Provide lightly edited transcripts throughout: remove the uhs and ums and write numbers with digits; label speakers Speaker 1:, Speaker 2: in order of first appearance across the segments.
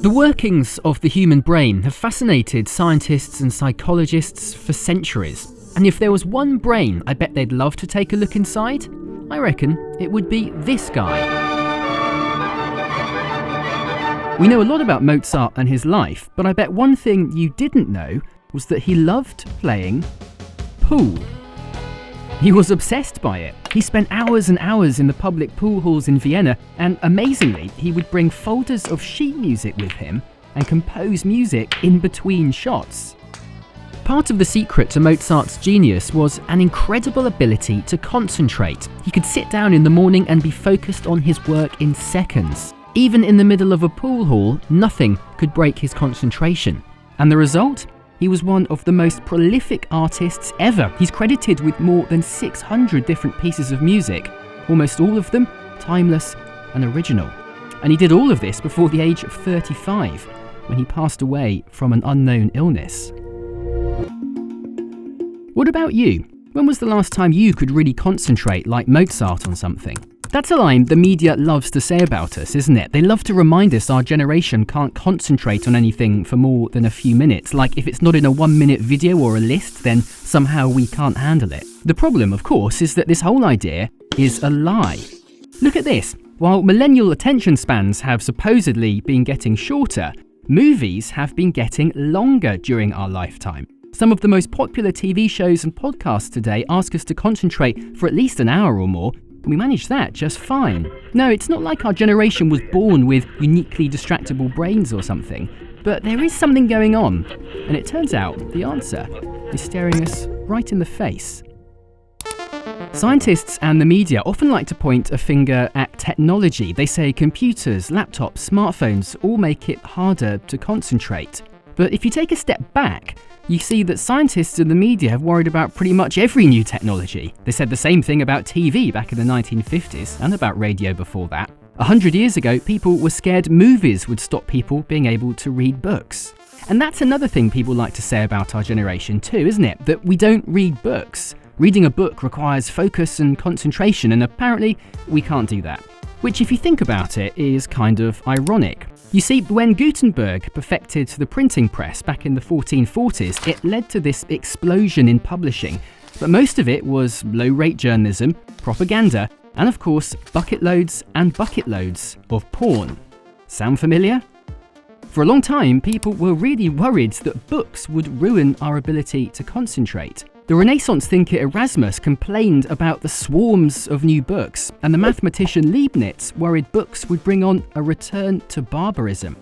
Speaker 1: The workings of the human brain have fascinated scientists and psychologists for centuries. And if there was one brain I bet they'd love to take a look inside, I reckon it would be this guy. We know a lot about Mozart and his life, but I bet one thing you didn't know was that he loved playing pool. He was obsessed by it. He spent hours and hours in the public pool halls in Vienna, and amazingly, he would bring folders of sheet music with him and compose music in between shots. Part of the secret to Mozart's genius was an incredible ability to concentrate. He could sit down in the morning and be focused on his work in seconds. Even in the middle of a pool hall, nothing could break his concentration. And the result? He was one of the most prolific artists ever. He's credited with more than 600 different pieces of music, almost all of them timeless and original. And he did all of this before the age of 35, when he passed away from an unknown illness. What about you? When was the last time you could really concentrate like Mozart on something? That's a line the media loves to say about us, isn't it? They love to remind us our generation can't concentrate on anything for more than a few minutes, like if it's not in a 1-minute video or a list, then somehow we can't handle it. The problem, of course, is that this whole idea is a lie. Look at this. While millennial attention spans have supposedly been getting shorter, movies have been getting longer during our lifetime. Some of the most popular TV shows and podcasts today ask us to concentrate for at least an hour or more. We manage that just fine. No, it's not like our generation was born with uniquely distractible brains or something, but there is something going on, and it turns out the answer is staring us right in the face. Scientists and the media often like to point a finger at technology. They say computers, laptops, smartphones all make it harder to concentrate. But if you take a step back, you see that scientists and the media have worried about pretty much every new technology. They said the same thing about TV back in the 1950s and about radio before that. 100 years ago, people were scared movies would stop people being able to read books. And that's another thing people like to say about our generation too, isn't it? That we don't read books. Reading a book requires focus and concentration, and apparently we can't do that. Which, if you think about it, is kind of ironic. You see, when Gutenberg perfected the printing press back in the 1440s, it led to this explosion in publishing. But most of it was low-rate journalism, propaganda, and of course, bucket loads and bucket loads of porn. Sound familiar? For a long time, people were really worried that books would ruin our ability to concentrate. The Renaissance thinker Erasmus complained about the swarms of new books, and the mathematician Leibniz worried books would bring on a return to barbarism.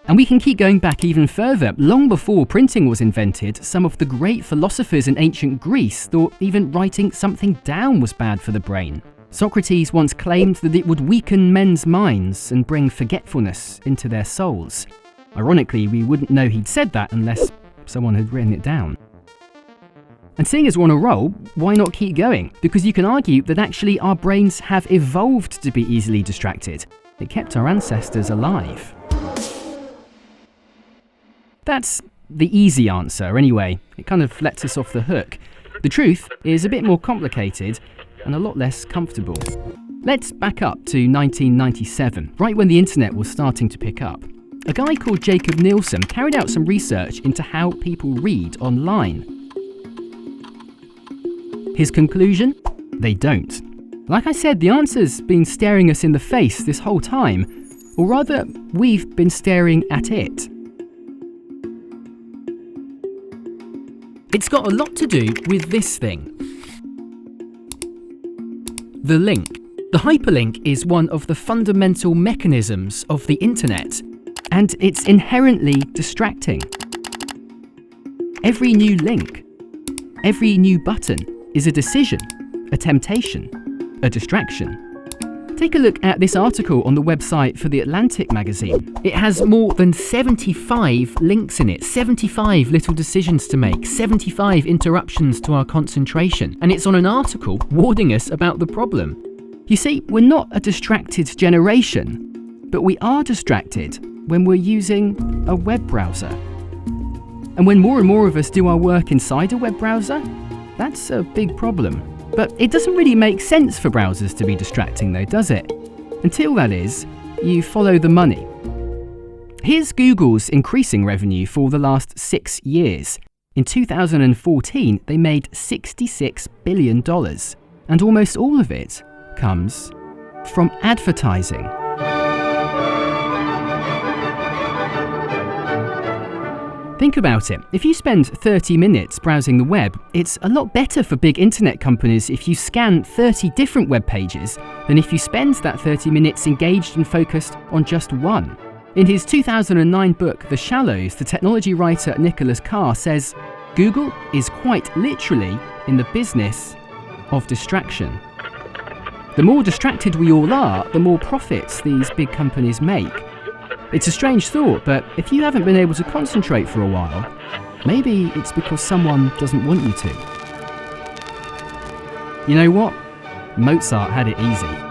Speaker 1: And we can keep going back even further. Long before printing was invented, some of the great philosophers in ancient Greece thought even writing something down was bad for the brain. Socrates once claimed that it would weaken men's minds and bring forgetfulness into their souls. Ironically, we wouldn't know he'd said that unless someone had written it down. And seeing as we're on a roll, why not keep going? Because you can argue that actually our brains have evolved to be easily distracted. It kept our ancestors alive. That's the easy answer anyway. It kind of lets us off the hook. The truth is a bit more complicated and a lot less comfortable. Let's back up to 1997, right when the internet was starting to pick up. A guy called Jacob Nielsen carried out some research into how people read online. His conclusion? They don't. Like I said, the answer's been staring us in the face this whole time, or rather, we've been staring at it. It's got a lot to do with this thing. The link. The hyperlink is one of the fundamental mechanisms of the internet, and it's inherently distracting. Every new link, every new button is a decision, a temptation, a distraction. Take a look at this article on the website for The Atlantic magazine. It has more than 75 links in it, 75 little decisions to make, 75 interruptions to our concentration, and it's on an article warning us about the problem. You see, we're not a distracted generation, but we are distracted when we're using a web browser. And when more and more of us do our work inside a web browser, that's a big problem. But it doesn't really make sense for browsers to be distracting though, does it? Until that is, you follow the money. Here's Google's increasing revenue for the last 6 years. In 2014, they made $66 billion, and almost all of it comes from advertising. Think about it. If you spend 30 minutes browsing the web, it's a lot better for big internet companies if you scan 30 different web pages than if you spend that 30 minutes engaged and focused on just one. In his 2009 book, The Shallows, the technology writer Nicholas Carr says, Google is quite literally in the business of distraction. The more distracted we all are, the more profits these big companies make. It's a strange thought, but if you haven't been able to concentrate for a while, maybe it's because someone doesn't want you to. You know what? Mozart had it easy.